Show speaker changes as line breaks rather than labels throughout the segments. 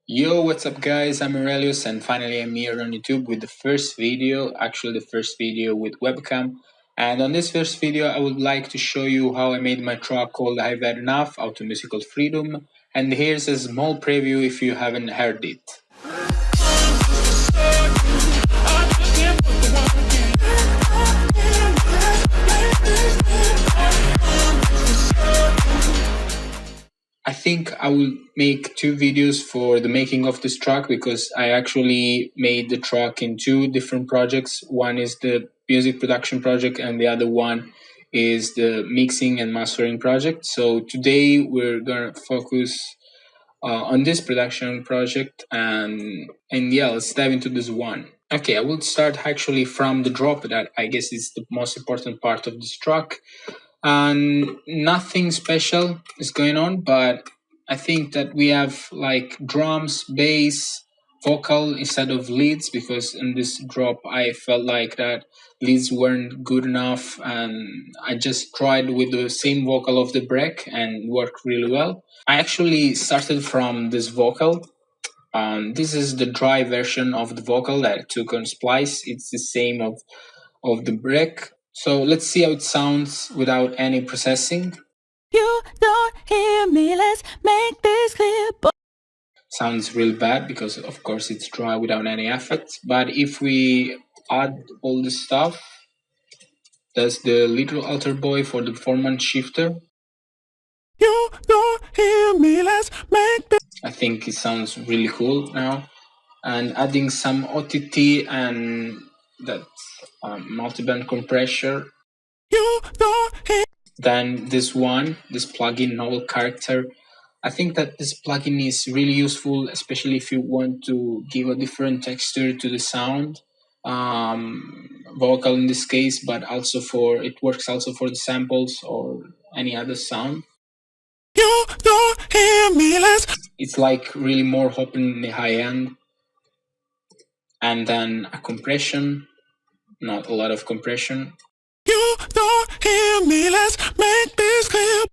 Yo, what's up guys? I'm Aurelius and finally I'm here on YouTube with the first video, actually the first video with webcam. And on this first video I would like to show you how I made my track called I've Had Enough, Auto Musical Freedom. And here's a small preview if you haven't heard it. I think I will make two videos for the making of this track because I actually made the track in two different projects. One is the music production project and the other one is the mixing and mastering project. So today we're gonna focus on this production project and yeah, let's dive into this one. Okay, I will start actually from the drop that I guess is the most important part of this track. And nothing special is going on, but I think that we have like drums, bass, vocal instead of leads, because in this drop I felt like that leads weren't good enough, and I just tried with the same vocal of the break and worked really well. I actually started from this vocal. This is the dry version of the vocal that I took on Splice. It's the same of the break. So let's see how it sounds without any processing.
You don't hear me, let's make this clear.
Sounds real bad because of course it's dry without any effects. But if we add all the stuff, there's the little alter boy for the performance shifter.
You don't hear me, let's make this.
I think it sounds really cool now. And adding some OTT and that multiband compressor.
You don't hear.
Then this plugin, novel character. I think that this plugin is really useful, especially if you want to give a different texture to the sound, vocal in this case, but also it works also for the samples or any other sound.
You don't hear me, let's.
It's like really more open in the high end. And then a compression, not a lot of compression.
You don't hear me, let's make this clear.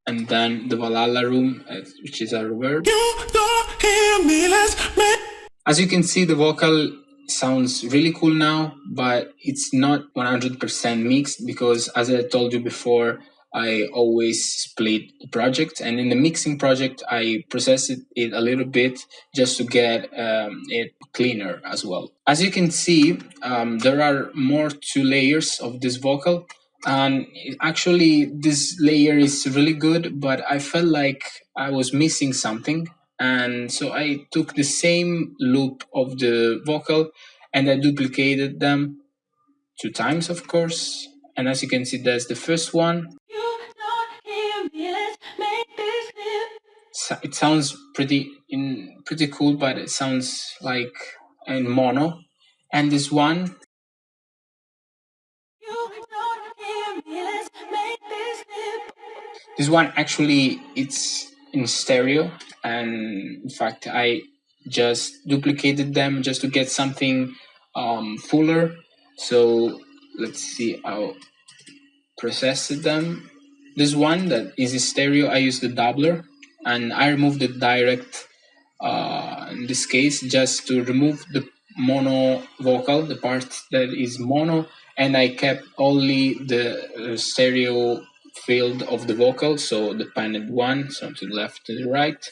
And then the Valhalla room, which is a reverb.
You don't hear me, let's make.
As you can see, the vocal sounds really cool now, but it's not 100% mixed because, as I told you before, I always split the project, and in the mixing project I processed it a little bit just to get it cleaner as well. As you can see, there are more two layers of this vocal, and actually this layer is really good, but I felt like I was missing something, and so I took the same loop of the vocal and I duplicated them 2 times, of course. And as you can see, that's the first one. So it sounds pretty cool, but it sounds like in mono. And this one, actually it's in stereo, and in fact I just duplicated them just to get something fuller. So let's see how processed them. This one that is in stereo, I use the doubler, and I removed the direct in this case just to remove the mono vocal, the part that is mono, and I kept only the stereo field of the vocal, so the panned one, so to the left, to the right.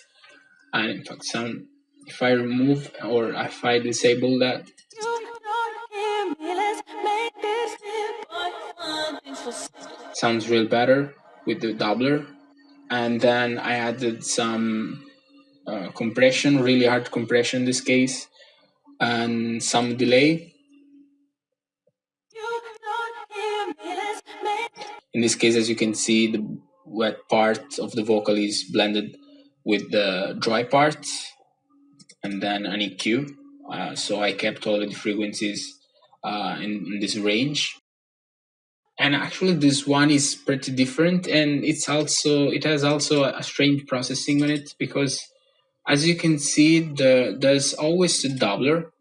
And in fact, if I remove or if I disable that, sounds real better with the doubler. And then I added some compression, really hard compression in this case, and some delay. In this case, as you can see, the wet part of the vocal is blended with the dry part, and then an EQ. So I kept all the frequencies in this range. And actually this one is pretty different, and it has also a strange processing on it, because as you can see, there's always the doubler,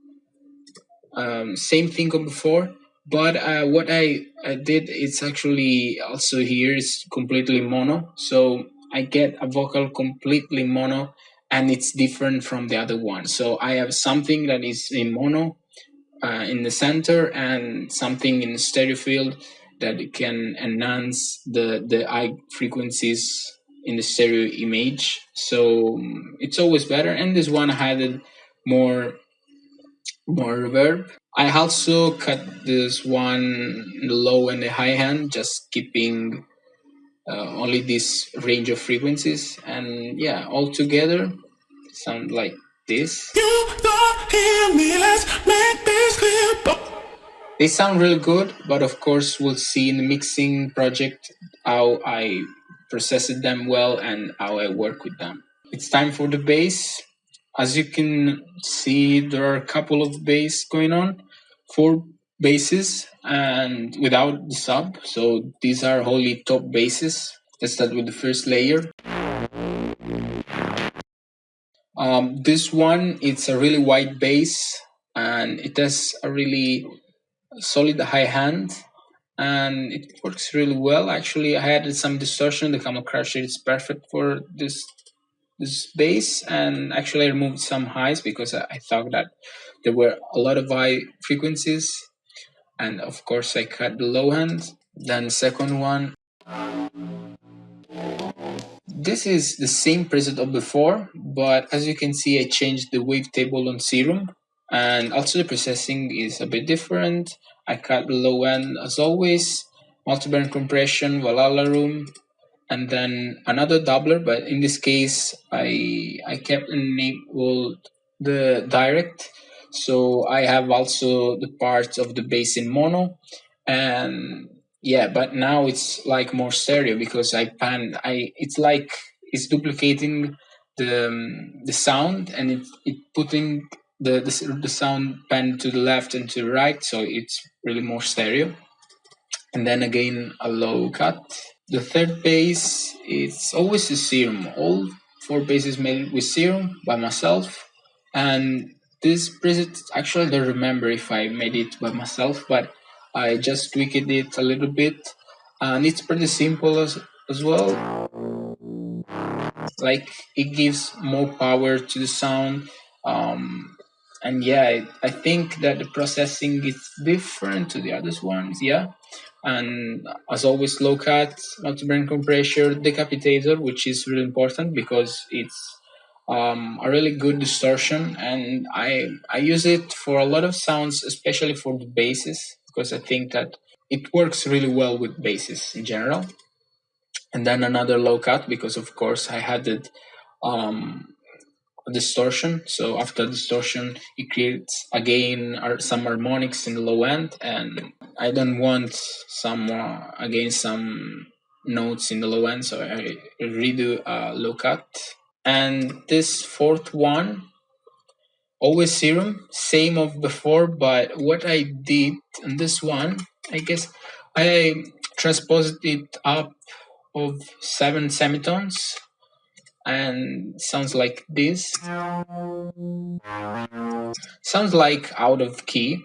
same thing on before, but what I did, it's actually also here is completely mono, so I get a vocal completely mono, and it's different from the other one. So I have something that is in mono in the center, and something in the stereo field that can enhance the high frequencies in the stereo image. So it's always better. And this one added more reverb. I also cut this one in the low and the high end, just keeping only this range of frequencies. And yeah, all together sound like this.
You don't hear me, let's make this clear.
They sound really good, but of course we'll see in the mixing project how I processed them well and how I work with them. It's time for the bass. As you can see, there are a couple of bass going on, 4 basses and without the sub. So these are wholly top basses. Let's start with the first layer. This one, it's a really wide bass, and it has a really solid high hand, and it works really well. Actually, I added some distortion. The camel crusher is perfect for this bass, and actually I removed some highs because I thought that there were a lot of high frequencies, and of course I cut the low end. Then second one, this is the same preset of before, but as you can see, I changed the wavetable on Serum, and also the processing is a bit different. I cut the low end as always, multi-band compression, Valhalla room, and then another doubler, but in this case, I kept enabled the direct, so I have also the parts of the bass in mono, and yeah, but now it's like more stereo because it's like it's duplicating the sound, and it putting the sound pan to the left and to the right, so it's really more stereo. And then again a low cut. The third bass is always a Serum. All 4 basses made with Serum by myself, and this preset actually I don't remember if I made it by myself, but I just tweaked it a little bit, and it's pretty simple as well. Like it gives more power to the sound, and yeah, I think that the processing is different to the other ones. Yeah, and as always, low cut, multi-band compression, decapitator, which is really important because it's a really good distortion, and I use it for a lot of sounds, especially for the basses, because I think that it works really well with basses in general. And then another low cut because of course I had it distortion. So after distortion, it creates again some harmonics in the low end, and I don't want some again some notes in the low end, so I redo a low cut. And this fourth one, always Serum, same of before, but what I did in this one, I guess I transposed it up of 7 semitones, and sounds like this. Sounds like out of key,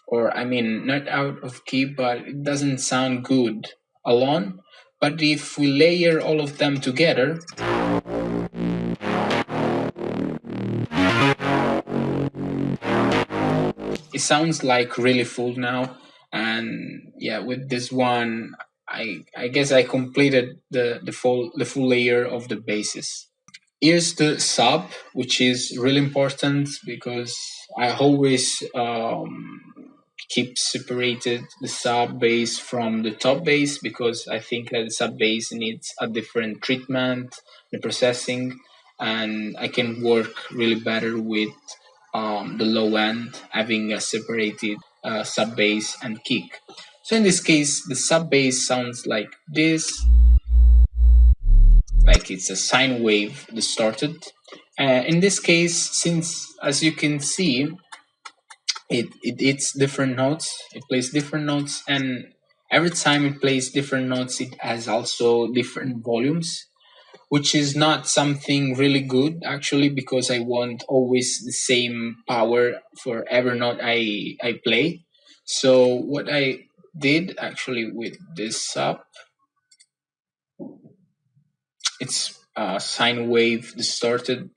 or I mean, not out of key, but it doesn't sound good alone. But if we layer all of them together, it sounds like really full now. And yeah, with this one, I guess I completed the full layer of the bases. Here's the sub, which is really important because I always keep separated the sub bass from the top bass, because I think that the sub bass needs a different treatment, the processing, and I can work really better with the low end having a separated sub bass and kick. So in this case, the sub bass sounds like this, like it's a sine wave distorted. In this case, since as you can see, it's different notes, it plays different notes, and every time it plays different notes, it has also different volumes, which is not something really good actually, because I want always the same power for every note I play. So what I did actually with this sub, it's sine wave distorted,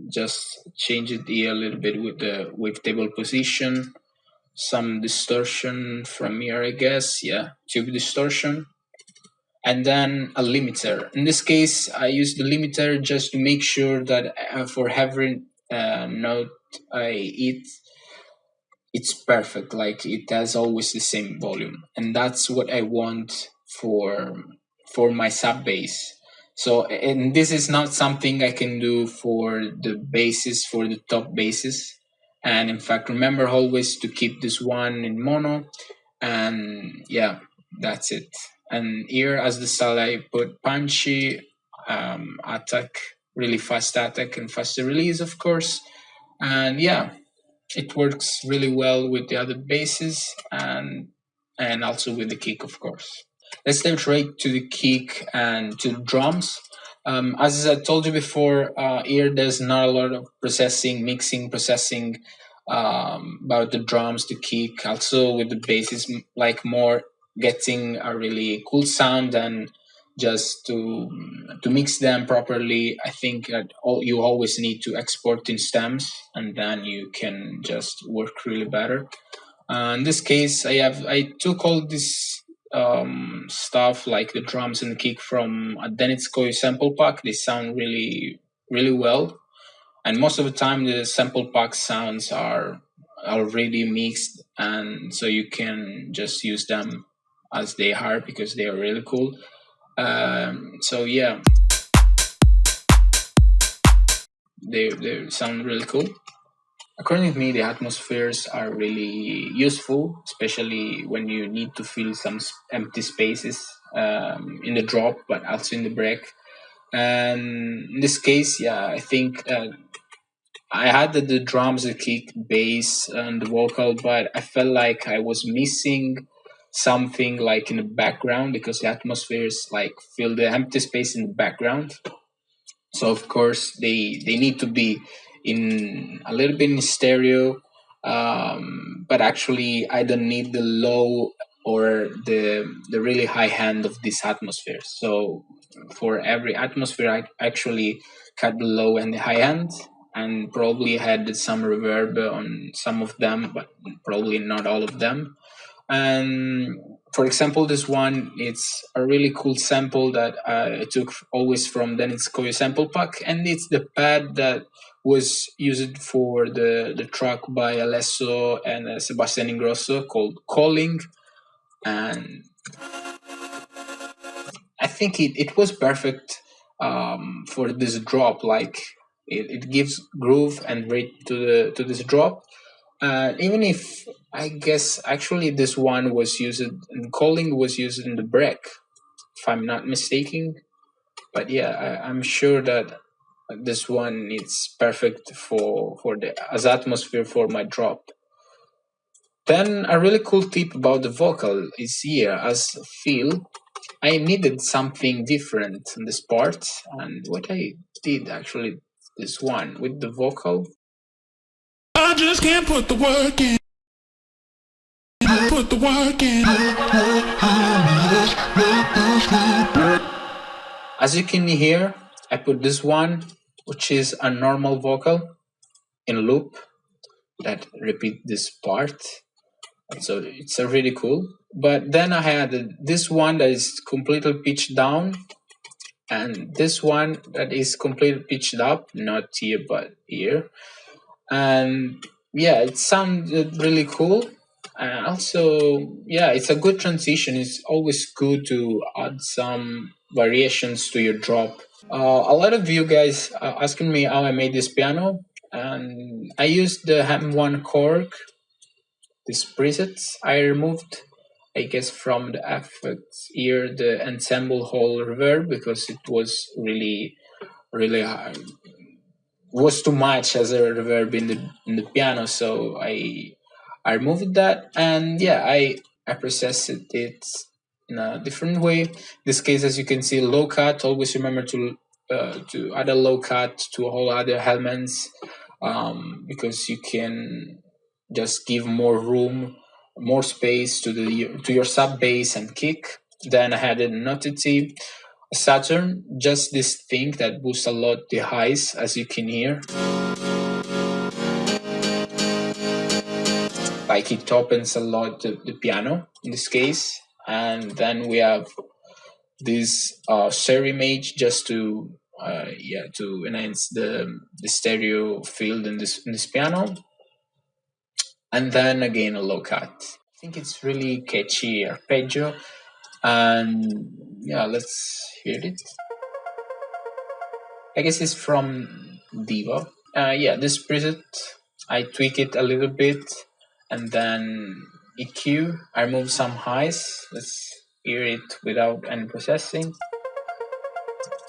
Just change it here a little bit with the wavetable position, some distortion from here, I guess. Yeah, tube distortion, and then a limiter. In this case, I use the limiter just to make sure that for every note I hit, it's perfect. Like it has always the same volume, and that's what I want for my sub bass. So, and this is not something I can do for the basses, for the top basses. And in fact, remember always to keep this one in mono. And yeah, that's it. And here, as the style, I put punchy, attack, really fast attack, and faster release, of course. And yeah, it works really well with the other basses and also with the kick, of course. Let's dive right to the kick and to the drums. As I told you before, here there's not a lot of processing, mixing, processing about the drums, the kick. Also with the bass is like more getting a really cool sound and just to mix them properly. I think that you always need to export in stems, and then you can just work really better. In this case, I took all this stuff like the drums and the kick from a Denitskoy sample pack. They sound really well, and most of the time the sample pack sounds are already mixed, and so you can just use them as they are because they are really cool. So yeah, they sound really cool. According to me, the atmospheres are really useful, especially when you need to fill some empty spaces in the drop, but also in the break. And in this case, yeah, I think I had the drums, the kick, bass, and the vocal, but I felt like I was missing something like in the background because the atmospheres like fill the empty space in the background. So of course they need to be in a little bit in stereo, but actually I don't need the low or the really high end of this atmosphere. So for every atmosphere I actually cut the low and the high end, and probably had some reverb on some of them, but probably not all of them. And for example, this one, it's a really cool sample that I took always from Dennis Koyo sample pack, and it's the pad that was used for the track by Alesso and Sebastian Ingrosso called Calling. And I think it was perfect for this drop. Like it gives groove and rate to this drop. Even if I guess actually this one was used, calling was used in the break, if I'm not mistaken. But yeah, I'm sure that this one is perfect for the as atmosphere for my drop. Then a really cool tip about the vocal is here as feel. I needed something different in this part, and what I did actually this one with the vocal.
I just can't put the work in. Put the work in.
As you can hear, I put this one, which is a normal vocal in loop that repeat this part. So it's a really cool. But then I had this one that is completely pitched down, and this one that is completely pitched up, not here but here. And yeah, it sounded really cool. And also, yeah, it's a good transition. It's always good to add some variations to your drop. A lot of you guys are asking me how I made this piano, and I used the M1 Korg, these presets I removed, I guess, from the effects here, the ensemble hall reverb, because it was really hard. Was too much as a reverb in the piano, so I removed that, and yeah, I processed it in a different way. In this case, as you can see, low cut. Always remember to add a low cut to all other elements, because you can just give more room, more space to your sub bass and kick. Then I had an notity. Saturn, just this thing that boosts a lot the highs, as you can hear. Like it opens a lot the piano in this case. And then we have this stereo image just to to enhance the stereo field in this piano. And then again a low cut. I think it's really catchy arpeggio. And yeah, let's hear it. I guess it's from Diva. Yeah, this preset, I tweak it a little bit, and then EQ, I remove some highs. Let's hear it without any processing.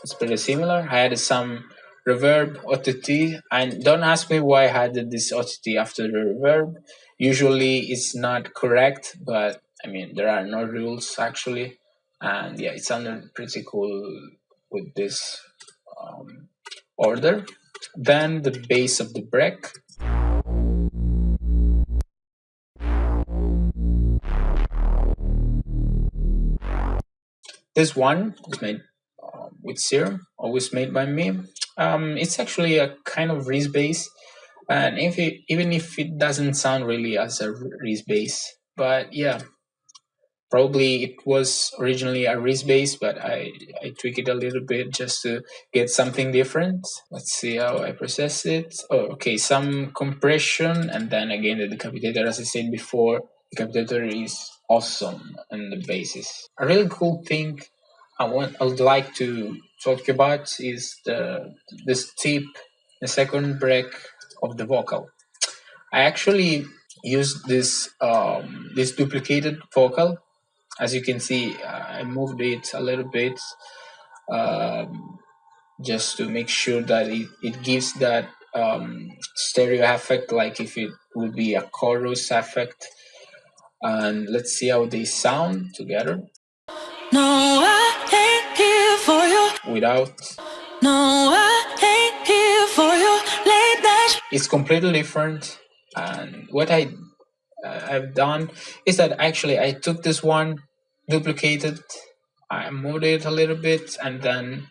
It's pretty similar. I added some reverb, OTT, and don't ask me why I added this OTT after the reverb. Usually it's not correct, but I mean, there are no rules actually. And yeah, it sounded pretty cool with this order. Then the base of the break. This one is made with Serum, always made by me. It's actually a kind of Reese bass, and even if it doesn't sound really as a Reese bass, but yeah, probably it was originally a Reese bass, but I tweak it a little bit just to get something different. Let's see how I process it. Oh, okay, some compression, and then again the decapitator, as I said before, the decapitator is awesome on the basis. A really cool thing I would like to talk about is this tip, the second break of the vocal. I actually used this duplicated vocal. As you can see, I moved it a little bit just to make sure that it gives that stereo effect, like if it would be a chorus effect. And let's see how they sound together. No, I ain't here for you. Without. No, I ain't here for you. Late night. It's completely different. And what I've done is that actually I took this one, duplicated, I moved it a little bit, and then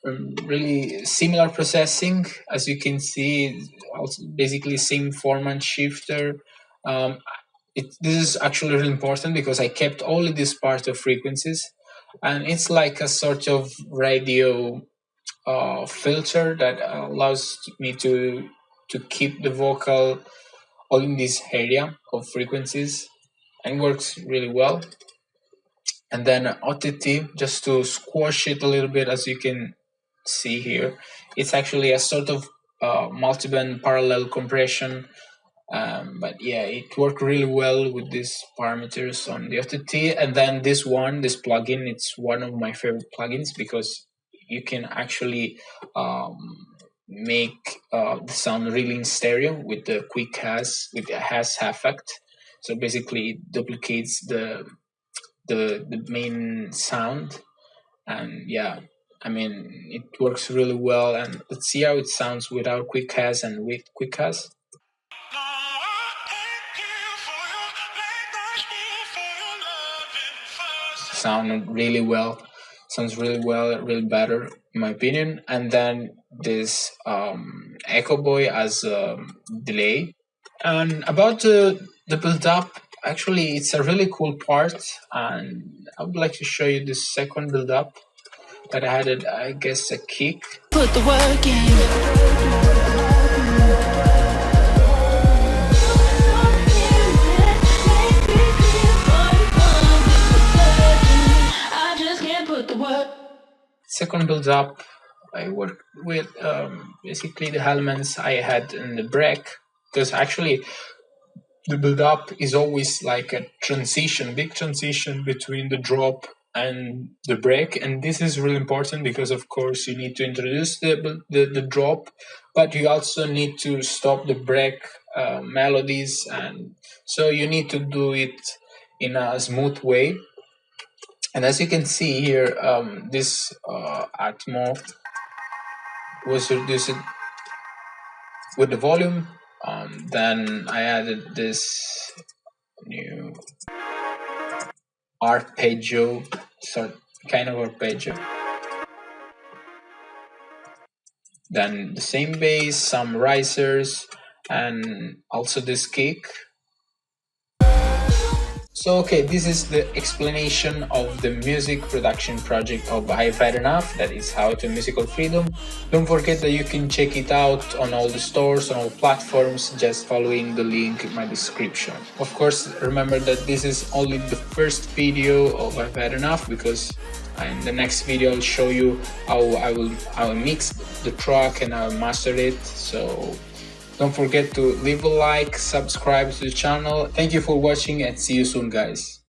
really similar processing, as you can see, also basically same format shifter. Um, this is actually really important because I kept all of these part of frequencies, and it's like a sort of radio filter that allows me to keep the vocal all in this area of frequencies, and works really well. And then OTT, just to squash it a little bit, as you can see here, it's actually a sort of multiband parallel compression. But yeah, it worked really well with these parameters on the OTT. And then this plugin, it's one of my favorite plugins because you can actually make the sound really in stereo with the quick has, with the has effect. So basically it duplicates the main sound, and yeah, I mean it works really well. And let's see how it sounds without quick has and with quick has. Sounds really well, really better in my opinion. And then this Echo Boy as delay. And about the build up, actually it's a really cool part, and I would like to show you this second build up that I had, I guess, a kick. Put the work in. Second build up, I worked with basically the elements I had in the break, because actually the build up is always like a big transition between the drop and the break, and this is really important because of course you need to introduce the drop, but you also need to stop the break melodies, and so you need to do it in a smooth way. And as you can see here, this Atmo was reduced with the volume. Then I added this new arpeggio, kind of arpeggio. then the same bass, some risers, and also this kick. So okay, this is the explanation of the music production project of I've Had Enough, that is How to Musical Freedom. Don't forget that you can check it out on all the stores, on all platforms, just following the link in my description. Of course, remember that this is only the first video of I've Had Enough, because in the next video I'll show you how I mix the track and how I master it. So don't forget to leave a like, subscribe to the channel. Thank you for watching and see you soon, guys.